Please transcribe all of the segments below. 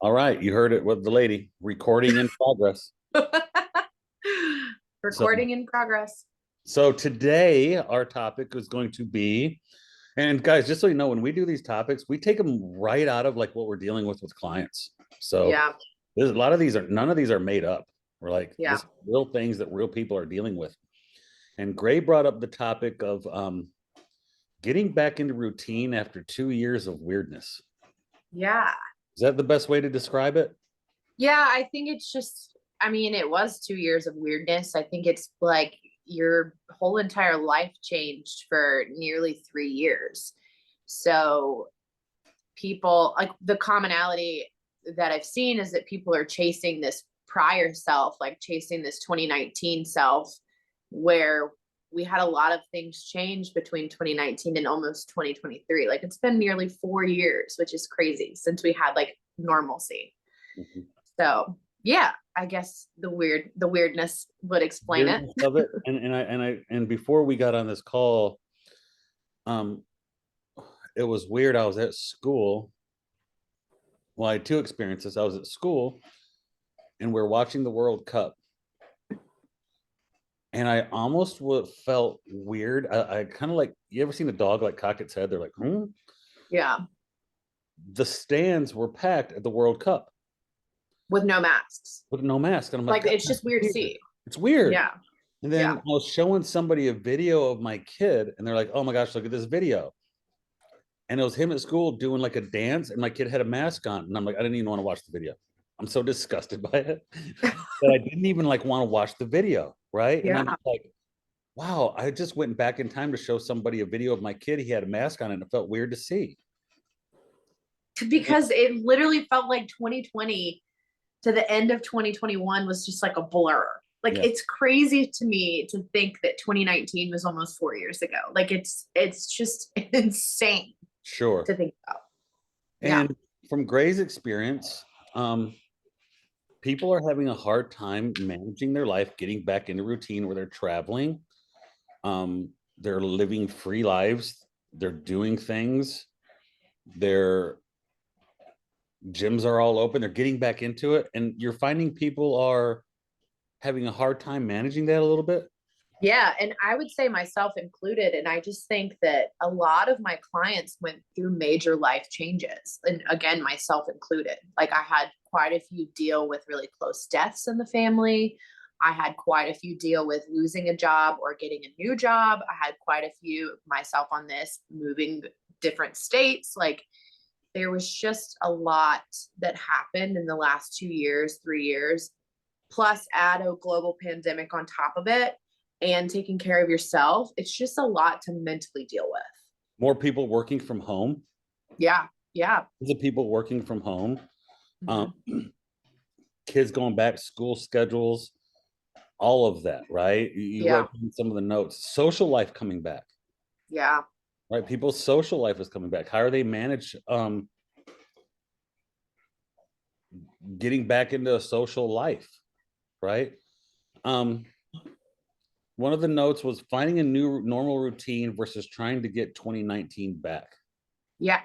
All right, you heard it with the lady. Recording in progress. So, Recording in progress. so today our topic is going to be, and guys, just so you know, when we do these topics, we take them right out of like what we're dealing with clients. So Yeah, there's a lot of these are none of these are made up. We're like yeah, this real things that real people are dealing with. And Gray brought up the topic of getting back into routine after 2 years of weirdness. yeah. Is that the best way to describe it? Yeah, I think it's just, I mean, it was 2 years of weirdness. I think it's like your whole entire life changed for nearly 3 years. So people, like the commonality that I've seen is that people are chasing this prior self, like chasing this 2019 self, where we had a lot of things change between 2019 and almost 2023. Like it's been nearly 4 years, which is crazy since we had like normalcy. Mhm. So yeah, I guess the weirdness would explain it. Weirdness of it. And before we got on this call, um, it was weird. I was at school. Well, I had two experiences. I was at school and we're watching the World Cup. And I almost felt weird. I kind of like, you ever seen a dog like cock its head? They're like, hmm. Yeah, The stands were packed at the World Cup with no masks. with no mask. And I'm like, Like that's it's just weird to weird. see. It's weird. Yeah, And then yeah. I was showing somebody a video of my kid, and they're like, oh my gosh, look at this video. And it was him at school doing like a dance, and my kid had a mask on. And I'm like, I didn't even want to watch the video. I'm so disgusted by it that I didn't even like want to watch the video. Right. And I'm Yeah. like, wow, I just went back in time to show somebody a video of my kid. He had a mask on, and it felt weird to see. Because it literally felt like 2020 to the end of 2021 was just like a blur. Like Yeah, it's crazy to me to think that 2019 was almost 4 years ago. Like it's just insane sure. to think about. Yeah. And from Gray's experience, people are having a hard time managing their life, getting back into routine where they're traveling. They're living free lives. They're doing things. Their gyms are all open. They're getting back into it. And you're finding people are having a hard time managing that a little bit. Yeah. And I would say myself included. And I just think that a lot of my clients went through major life changes. And again, myself included. Like I had quite a few deal with really close deaths in the family. I had quite a few deal with losing a job or getting a new job. I had quite a few myself on this moving different states. Like there was just a lot that happened in the last 2 years, 3 years, plus add a global pandemic on top of it and taking care of yourself. It's just a lot to mentally deal with. More people working from home. Yeah. Yeah. The people working from home. Um, Mm-hmm. kids going back, school schedules, all of that, right? You Yeah. wrote some of the notes. Social life coming back, Yeah. right? People's social life is coming back. How are they manage getting back into a social life, right? Um, one of the notes was finding a new normal routine versus trying to get 2019 back. Yeah.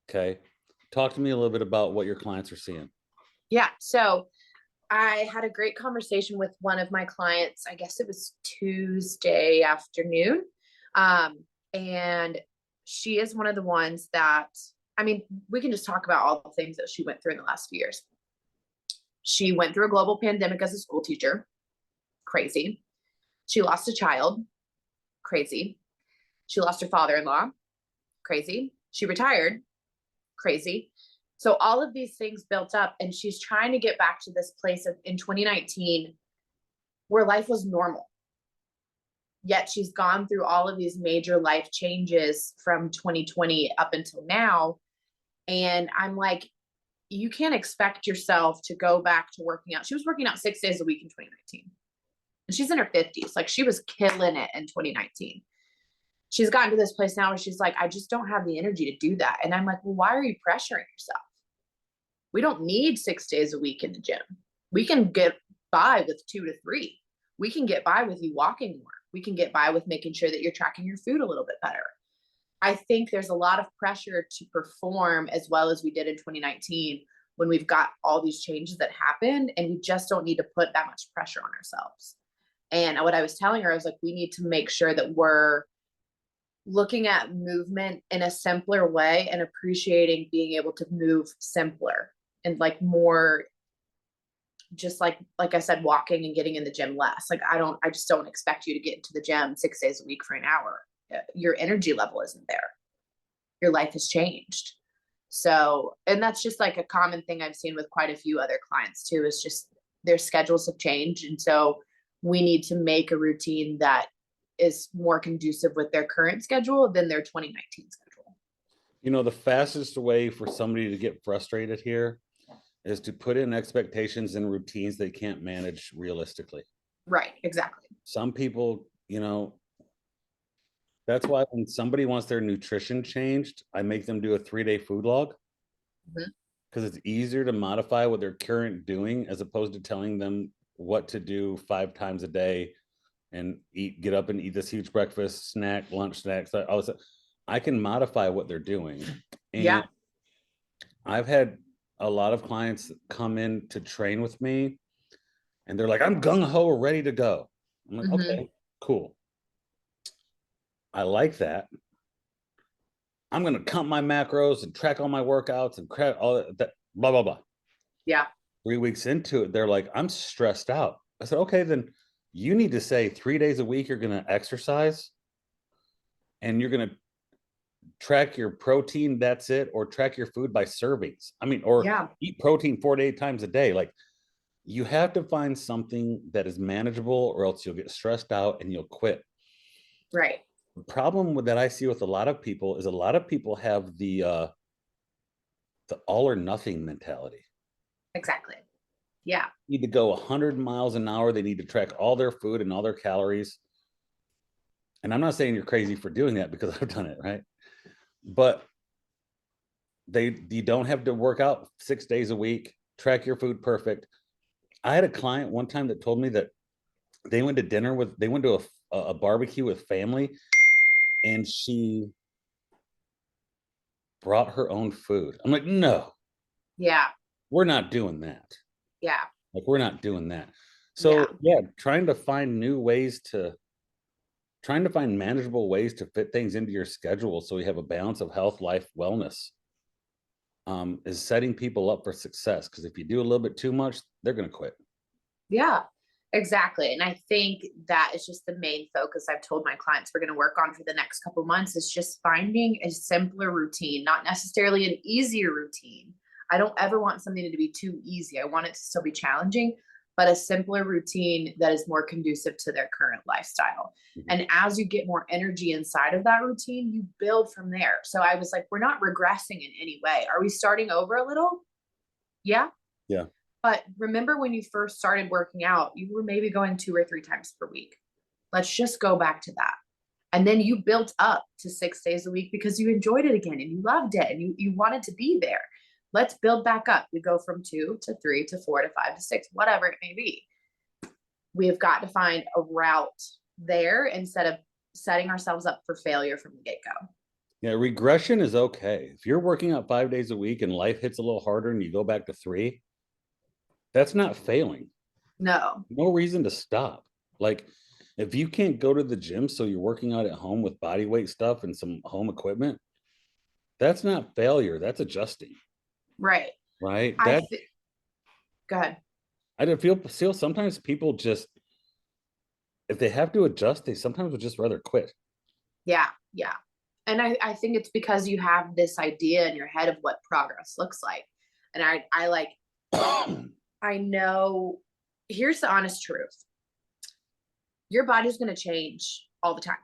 Okay. Talk to me a little bit about what your clients are seeing. Yeah. So I had a great conversation with one of my clients. I guess it was Tuesday afternoon. And she is one of the ones that, I mean, we can just talk about all the things that she went through in the last few years. She went through a global pandemic as a school teacher. Crazy. She lost a child. Crazy. She lost her father in law. Crazy. She retired. Crazy. So all of these things built up, and she's trying to get back to this place of in 2019 where life was normal. Yet she's gone through all of these major life changes from 2020 up until now. And I'm like, you can't expect yourself to go back to working out. She was working out 6 days a week in 2019. And she's in her 50s. Like she was killing it in 2019. She's gotten to this place now where she's like, I just don't have the energy to do that. And I'm like, well, why are you pressuring yourself? We don't need 6 days a week in the gym. We can get by with 2 to 3. We can get by with you walking more. We can get by with making sure that you're tracking your food a little bit better. I think there's a lot of pressure to perform as well as we did in 2019 when we've got all these changes that happened, and we just don't need to put that much pressure on ourselves. And what I was telling her, I was like, we need to make sure that we're looking at movement in a simpler way and appreciating being able to move simpler and like more, just like I said, walking and getting in the gym less. Like I just don't expect you to get into the gym 6 days a week for an hour. Your energy level isn't there. Your life has changed. So, and that's just like a common thing I've seen with quite a few other clients too, is just their schedules have changed. And so we need to make a routine that is more conducive with their current schedule than their 2019 schedule. You know, the fastest way for somebody to get frustrated here is to put in expectations and routines they can't manage realistically. Right, exactly. Some people, you know, that's why when somebody wants their nutrition changed, I make them do a 3-day food log, because it's easier to modify what they're current doing as opposed to telling them what to do 5 times a day and get up and eat this huge breakfast, snack, lunch, snacks. I can modify what they're doing. And Yeah. I've had a lot of clients come in to train with me and they're like, I'm gung-ho, ready to go. I'm like, okay, cool. I like that. I'm going to count my macros and track all my workouts and all that, blah, blah, blah. Yeah. 3 weeks into it, they're like, I'm stressed out. I said, okay, then you need to say 3 days a week you're going to exercise and you're going to track your protein, that's it, or track your food by servings. I mean, or eat protein 4 to 8 times a day. Like, you have to find something that is manageable or else you'll get stressed out and you'll quit. Right. The problem that I see with a lot of people is a lot of people have the all or nothing mentality. Exactly. Yeah. Need to go 100 miles an hour. They need to track all their food and all their calories. And I'm not saying you're crazy for doing that, because I've done it, right? But you don't have to work out 6 days a week, track your food perfect. I had a client one time that told me that they went to a barbecue with family, and she brought her own food. I'm like, no. Yeah. We're not doing that. Yeah. Like, we're not doing that. So yeah, trying to find manageable ways to fit things into your schedule so you have a balance of health, life, wellness, is setting people up for success. Because if you do a little bit too much, they're going to quit. Yeah, exactly. And I think that is just the main focus I've told my clients we're going to work on for the next couple of months, is just finding a simpler routine, not necessarily an easier routine. I don't ever want something to be too easy. I want it to still be challenging, but a simpler routine that is more conducive to their current lifestyle. And as you get more energy inside of that routine, you build from there. So I was like, we're not regressing in any way. Are we starting over a little? Yeah. Yeah. But remember when you first started working out, you were maybe going 2 or 3 times per week. Let's just go back to that. And then you built up to 6 days a week because you enjoyed it again and you loved it and you wanted to be there. Let's build back up. We go from 2 to 3 to 4 to 5 to 6, whatever it may be. We have got to find a route there instead of setting ourselves up for failure from the get-go. Yeah, regression is okay. If you're working out 5 days a week and life hits a little harder and you go back to 3, that's not failing. No reason to stop. Like, if you can't go to the gym, so you're working out at home with body weight stuff and some home equipment, that's not failure. That's adjusting. Right. Right. Go ahead. I feel sometimes people just, if they have to adjust, they sometimes would just rather quit. Yeah. Yeah. And I think it's because you have this idea in your head of what progress looks like. And I like, I know, here's the honest truth. Your body's going to change all the time.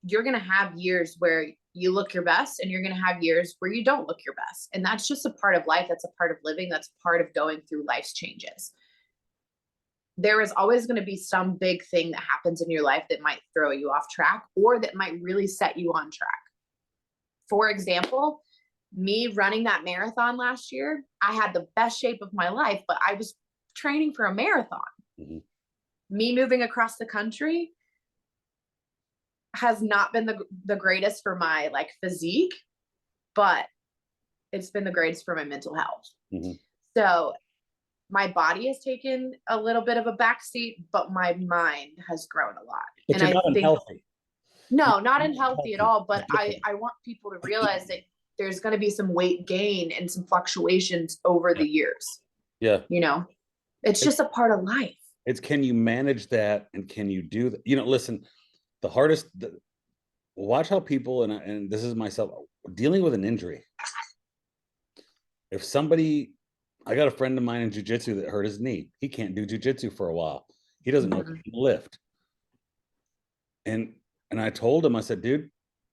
You're going to have years where you look your best and you're going to have years where you don't look your best. And that's just a part of life. That's a part of living. That's a part of going through life's changes. There is always going to be some big thing that happens in your life that might throw you off track or that might really set you on track. For example, me running that marathon last year, I had the best shape of my life, but I was training for a marathon. Me moving across the country has not been the greatest for my like physique, but it's been the greatest for my mental health. So my body has taken a little bit of a backseat, but my mind has grown a lot. But And you're I not think, unhealthy. no, not You're not unhealthy at unhealthy. all, but It's different. I want people to realize that there's going to be some weight gain and some fluctuations over Yeah. the years. Yeah. You know, it's just a part of life. It's can you manage that, and can you do that? Listen, the hardest, watch how people, and this is myself, dealing with an injury. If somebody, I got a friend of mine in jujitsu that hurt his knee. He can't do jujitsu for a while. He doesn't know if he can lift. And I told him, I said, dude,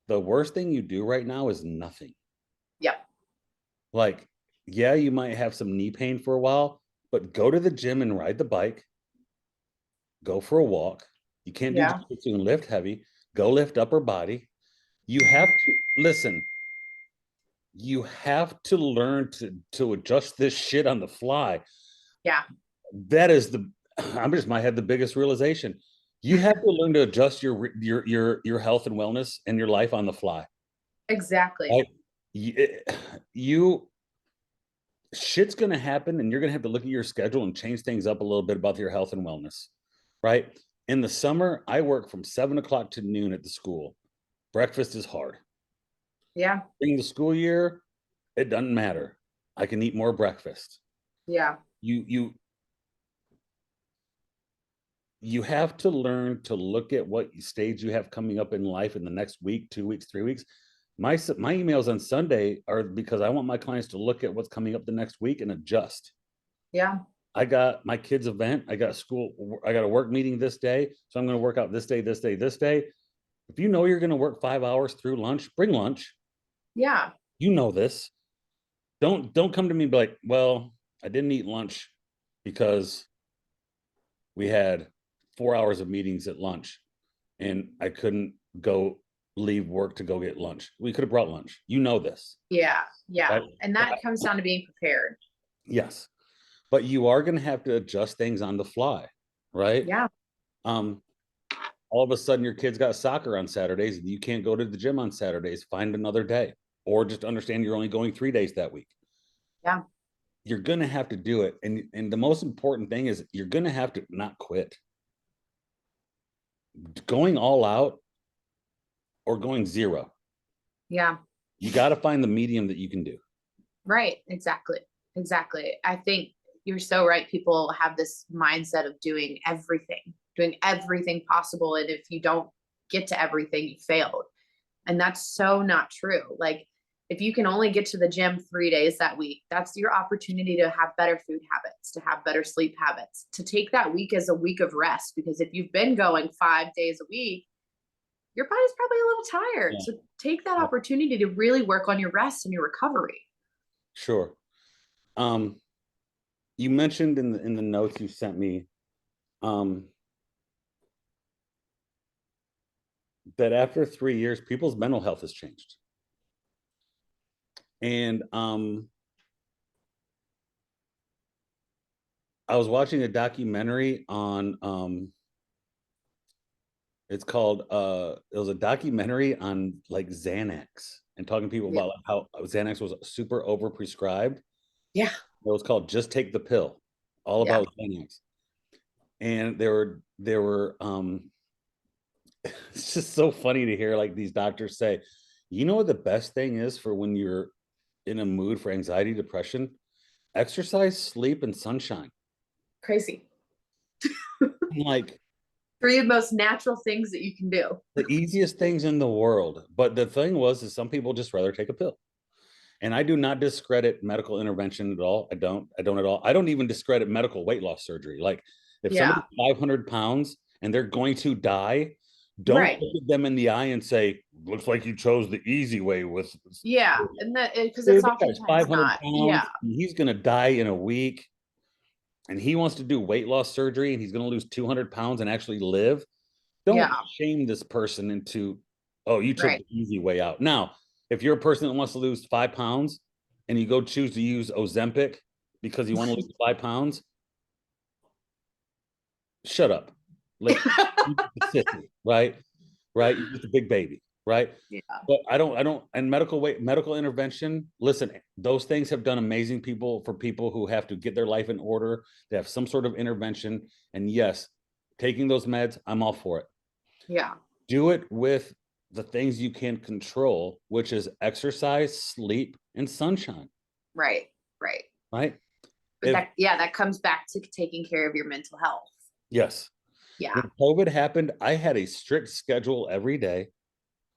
the worst thing you do right now is nothing. Yep. Like, yeah, you might have some knee pain for a while, but go to the gym and ride the bike. Go for a walk. You can't do Yeah. jujitsu and lift heavy. Go lift upper body. You have to listen. You have to learn to adjust this shit on the fly. Yeah. That is I'm just might have the biggest realization. You have to learn to adjust your health and wellness and your life on the fly. Exactly. Right? You shit's gonna happen, and you're gonna have to look at your schedule and change things up a little bit about your health and wellness. Right? In the summer, I work from 7 o'clock to noon at the school. Breakfast is hard. Yeah. During the school year, it doesn't matter. I can eat more breakfast. Yeah. You you have to learn to look at what stage you have coming up in life in the next week, 2 weeks, 3 weeks. My emails on Sunday are because I want my clients to look at what's coming up the next week and adjust. Yeah. I got my kids' event. I got school. I got a work meeting this day. So I'm going to work out this day, this day, this day. If you know you're going to work 5 hours through lunch, bring lunch. Yeah. You know this. Don't come to me and be like, well, I didn't eat lunch because we had 4 hours of meetings at lunch and I couldn't go leave work to go get lunch. We could have brought lunch. You know this. Yeah. Yeah. Right? And that comes down to being prepared. Yes. But you are going to have to adjust things on the fly, right? Yeah. Um, all of a sudden your kids got soccer on Saturdays and you can't go to the gym on Saturdays. Find another day, or just understand you're only going 3 days that week. Yeah. You're going to have to do it. And the most important thing is you're going to have to not quit. Going all out or going zero. Yeah. You got to find the medium that you can do. Right. Exactly. Exactly. I think you're so right. People have this mindset of doing everything possible. And if you don't get to everything, you failed. And that's so not true. Like, if you can only get to the gym 3 days that week, that's your opportunity to have better food habits, to have better sleep habits, to take that week as a week of rest. Because if you've been going 5 days a week, your body's probably a little tired. Yeah. So take that opportunity to really work on your rest and your recovery. Sure. You mentioned in the notes you sent me that after 3 years, people's mental health has changed. And I was watching a documentary on it's called it was a documentary on like Xanax, and talking to people Yeah. about like how Xanax was super overprescribed. Yeah. It was called Just Take the Pill, all Yeah. about Xanax. And there were it's just so funny to hear like these doctors say, you know what the best thing is for when you're in a mood for anxiety, depression? Exercise, sleep, and sunshine. Crazy. Like, Three of the most natural things that you can do. the easiest things in the world. But the thing is some people just rather take a pill. And I do not discredit medical intervention at all. I don't at all. I don't even discredit medical weight loss surgery. Like, if Yeah. somebody's 500 pounds and they're going to die, don't Right. look at them in the eye and say, looks like you chose the easy way with. Yeah. And that, because it's Dude, that guy's oftentimes 500 not. pounds Yeah. and he's going to die in a week. And he wants to do weight loss surgery and he's going to lose 200 pounds and actually live. Don't Yeah. shame this person into, oh, you took Right. the easy way out. Now, if you're a person that wants to lose 5 pounds and you go choose to use Ozempic because you want to lose 5 pounds, shut up. Like, right? Right? You're just a big baby. right? Yeah. But and medical intervention, listen, those things have done amazing for people who have to get their life in order. They have some sort of intervention. And yes, taking those meds, I'm all for it. Yeah. Do it with the things you can control, which is exercise, sleep, and sunshine, Right. Right. right? But If that comes back to taking care of your mental health. yes, Yeah. when COVID happened, I had a strict schedule every day.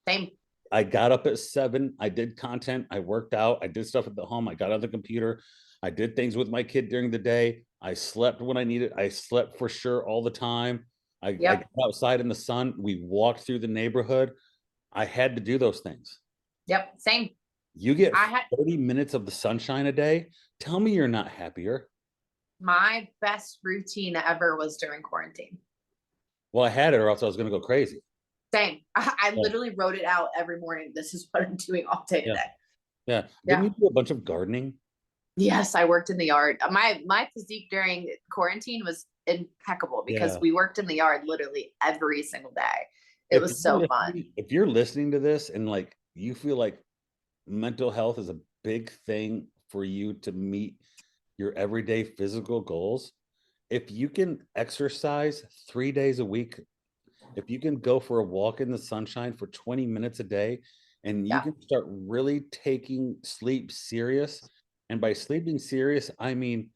Same. I got up at 7. I did content. I worked out. I did stuff at the home. I got on the computer. I did things with my kid during the day. I slept when I needed. I slept for sure all the time. I got Yep. outside in the sun. We walked through the neighborhood. I had to do those things. Yep. Same. You get I had 30 minutes of the sunshine a day. Tell me you're not happier. my best routine ever was during quarantine. Well, I had it, or else I was going to go crazy. Same. I Yeah. literally wrote it out every morning. This is what I'm doing all day Yeah. today. Yeah. Yeah. Didn't you do a bunch of gardening? Yes, I worked in the yard. My physique during quarantine was impeccable because Yeah. we worked in the yard literally every single day. It was so fun. If you're listening to this and like you feel like mental health is a big thing for you to meet your everyday physical goals, if you can exercise 3 days a week, if you can go for a walk in the sunshine for 20 minutes a day, and you Yeah. can start really taking sleep serious. And by sleeping serious, I mean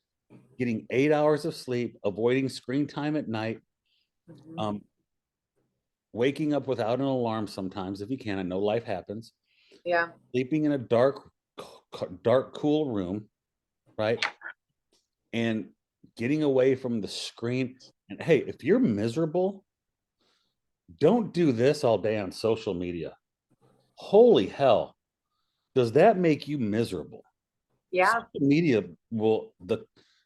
getting 8 hours of sleep, avoiding screen time at night, Mhm. um, waking up without an alarm sometimes if you can. I know life happens. Yeah. Sleeping in a dark, cool room, right? And getting away from the screen. And hey, if you're miserable, don't do this all day on social media. Holy hell. Does that make you miserable? Yeah. Social media will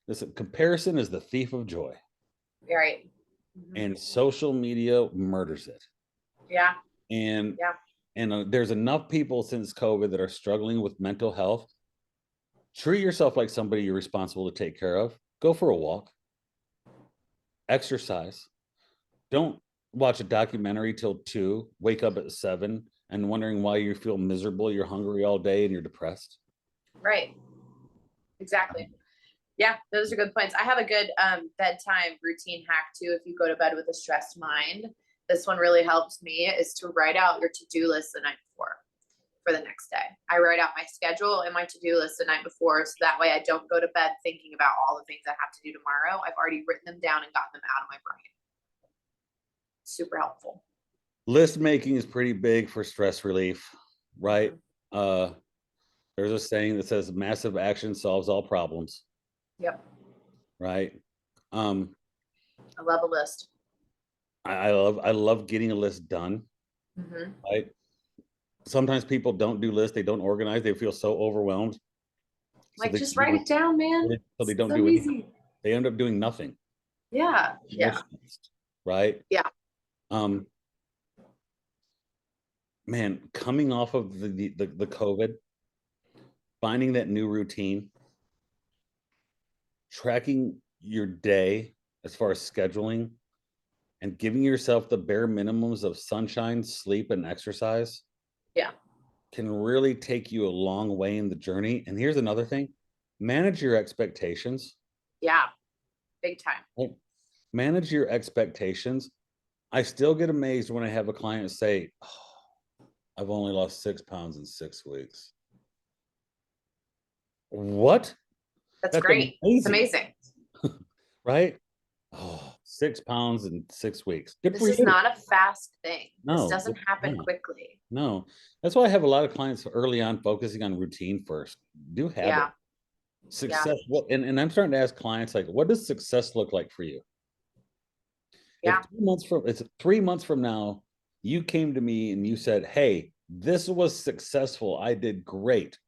this comparison is the thief of joy. You're right. Mhm. And social media murders it. Yeah. And Yeah. there's enough people since COVID that are struggling with mental health. Treat yourself like somebody you're responsible to take care of. Go for a walk, exercise. Don't watch a documentary till 2, wake up at 7 and wondering why you feel miserable, you're hungry all day and you're depressed. Right. Exactly. Yeah, those are good points. I have a good bedtime routine hack too. If you go to bed with a stressed mind, this one really helps me is to write out your to-do list the night before for the next day. I write out my schedule and my to-do list the night before. So that way I don't go to bed thinking about all the things I have to do tomorrow. I've already written them down and gotten them out of my brain. Super helpful. List making is pretty big for stress relief, right? Mm-hmm. There's a saying that says massive action solves all problems. Yep. Right. I love a list. I love getting a list done. Mm-hmm. Right. Sometimes people don't do lists, they don't organize, they feel so overwhelmed. So Like, just write it down, man. so they don't So do anything. easy. They end up doing nothing. Yeah. Yeah. Right. Yeah. Um, man, coming off of the COVID, finding that new routine, tracking your day as far as scheduling, and giving yourself the bare minimums of sunshine, sleep, and exercise Yeah. can really take you a long way in the journey. And here's another thing: manage your expectations. Yeah. Big time. Right? Manage your expectations. I still get amazed when I have a client say, oh, I've only lost 6 pounds in 6 weeks. What? That's That's great. It's amazing. amazing. Right? Oh, 6 pounds in 6 weeks. Good for This is you. not a fast thing. This No, doesn't happen no, quickly. no. That's why I have a lot of clients early on focusing on routine first. Do habit. Yeah. Success. What and I'm starting to ask clients like, what does success look like for you? Yeah. If 2 months from it's 3 months from now, you came to me and you said, hey, this was successful. I did great.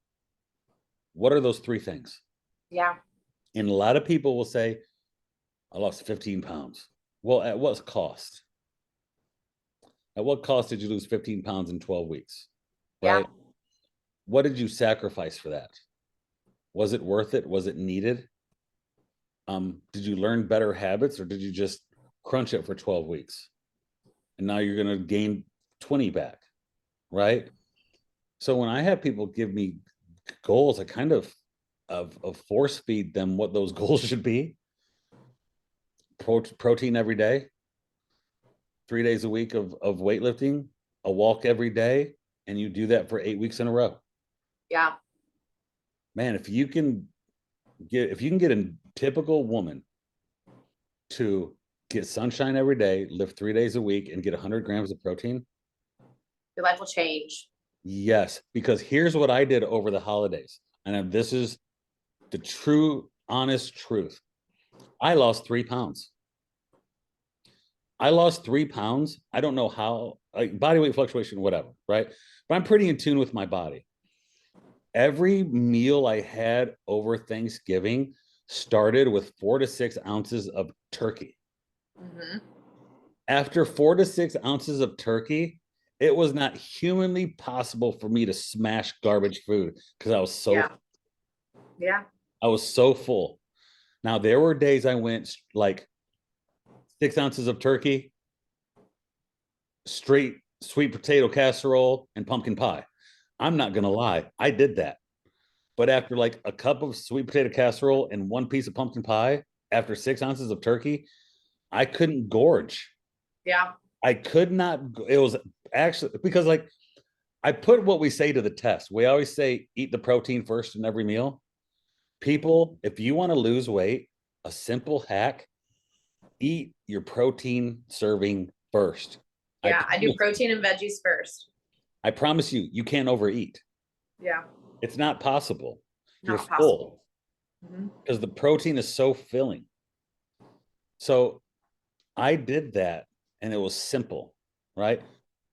What are those 3 things? Yeah. And a lot of people will say, I lost 15 pounds. Well, at what cost? At what cost did you lose 15 pounds in 12 weeks? Yeah. Right? What did you sacrifice for that? Was it worth it? Was it needed? Did you learn better habits or did you just crunch it for 12 weeks? And now you're going to gain 20 back, right? So when I have people give me goals, I kind of force feed them what those goals should be. Protein every day, 3 days a week of weightlifting, a walk every day, and you do that for 8 weeks in a row. Yeah. Man, if you can get a typical woman to get sunshine every day, lift 3 days a week, and get 100 grams of protein, Your life will change. yes. Because here's what I did over the holidays, and this is the true, honest truth. I lost 3 pounds. I lost 3 pounds. I don't know how, like body weight fluctuation, whatever, right? But I'm pretty in tune with my body. Every meal I had over Thanksgiving started with 4 to 6 ounces of turkey. Mm-hmm. After 4 to 6 ounces of turkey, it was not humanly possible for me to smash garbage food because Yeah. Yeah. I was so full. Now there were days I went like 6 ounces of turkey, straight sweet potato casserole, and pumpkin pie. I'm not gonna lie, I did that. But after like a cup of sweet potato casserole and one piece of pumpkin pie, after 6 ounces of turkey, I couldn't gorge. Yeah. I could not. It was actually because like I put what we say to the test. We always say eat the protein first in every meal. People, if you want to lose weight, a simple hack, eat your protein serving first. I Yeah. I do promise, protein and veggies first. I promise you, you can't overeat. Yeah. It's not possible. You're Not possible. full Mm-hmm. because the protein is so filling. So I did that and it was simple, right?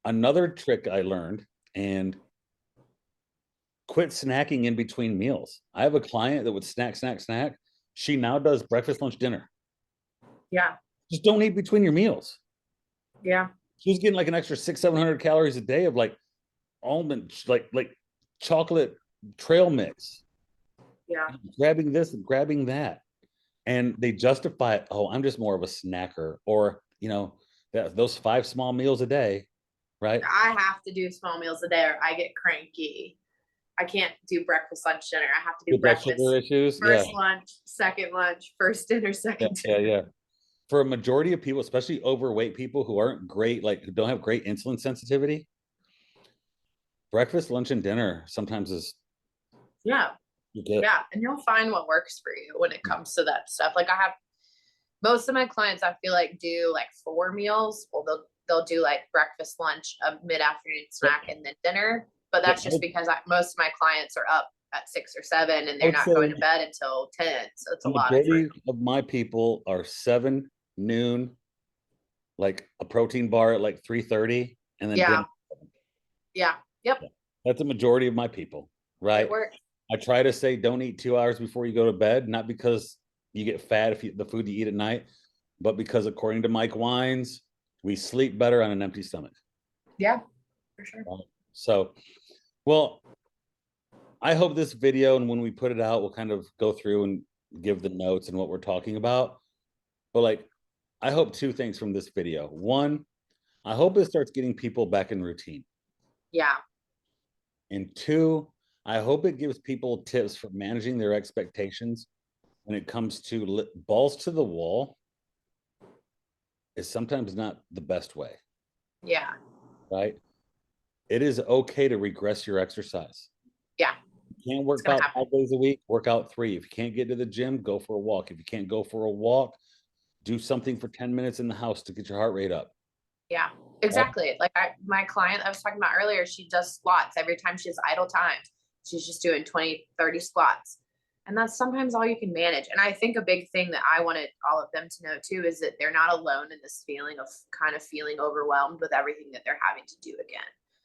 Another trick I learned and quit snacking in between meals. I have a client that would snack. She now does breakfast, lunch, dinner. Yeah. Just don't eat between your meals. Yeah. She's getting like an extra 600-700 calories a day of like almond, like chocolate trail mix, Yeah. grabbing this and grabbing that. And they justify it. Oh, I'm just more of a snacker, or those 5 small meals a day, right? I have to do small meals a day or I get cranky. I can't do breakfast, lunch, dinner. I have to do With blood sugar breakfast, issues, yeah, first lunch, second lunch, first dinner, yeah, second yeah, dinner. yeah. For a majority of people, especially overweight people who aren't great, like who don't have great insulin sensitivity, breakfast, lunch, and dinner sometimes is Yeah. you get. Yeah. And you'll find what works for you when it comes to that stuff. Like I have most of my clients, I feel like do like 4 meals. Well, they'll do like breakfast, lunch, a mid-afternoon snack, and then dinner. But Yeah, that's just because most of my clients are up at 6 or 7 and I they're would not going say to bed until 10. So it's a the lot of majority food. of my people are 7 noon, like a protein bar at like 3:30, and then dinner. Yeah. Yeah. Yep. Yeah. That's a majority of my people, It right? works. I try to say don't eat 2 hours before you go to bed, not because you get fat if the food you eat at night, but because according to Mike Wines, we sleep better on an empty stomach. Yeah, for sure. Right? So, well, I hope this video and when we put it out, we'll kind of go through and give the notes and what we're talking about. But like, I hope 2 things from this video. One, I hope it starts getting people back in routine. Yeah. And two, I hope it gives people tips for managing their expectations when it comes to balls to the wall is sometimes not the best way, Yeah. right? It is okay to regress your exercise. Yeah. You can't It's work going to out happen. 5 days a week, work out 3. If you can't get to the gym, go for a walk. If you can't go for a walk, do something for 10 minutes in the house to get your heart rate up. Yeah, Right? exactly. Like my client I was talking about earlier, she does squats every time she has idle time. She's just doing 20, 30 squats. And that's sometimes all you can manage. And I think a big thing that I wanted all of them to know too is that they're not alone in this feeling of kind of feeling overwhelmed with everything that they're having to do again.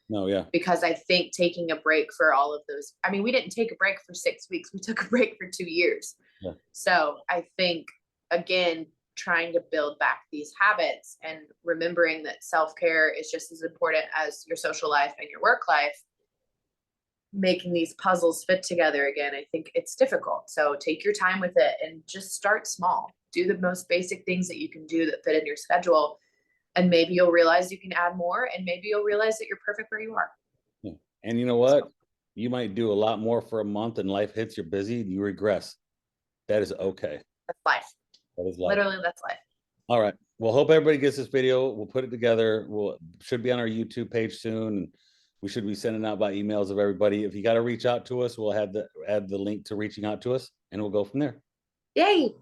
No, yeah. Because I think taking a break for all of those, I mean, we didn't take a break for 6 weeks, we took a break for 2 years. Yeah. So I think, again, trying to build back these habits and remembering that self-care is just as important as your social life and your work life, making these puzzles fit together again, I think it's difficult. So take your time with it and just start small. Do the most basic things that you can do that fit in your schedule. And maybe you'll realize you can add more, and maybe you'll realize that you're perfect where you are. And you know what? You might do a lot more for a month and life hits, you're busy, you regress. That is okay. That's life. That is life. Literally, that's life. All right. Well, hope everybody gets this video. We'll put it together. We'll should be on our YouTube page soon. And we should be sending out by emails of everybody. If you got to reach out to us, we'll add the link to reaching out to us and we'll go from there. Yay.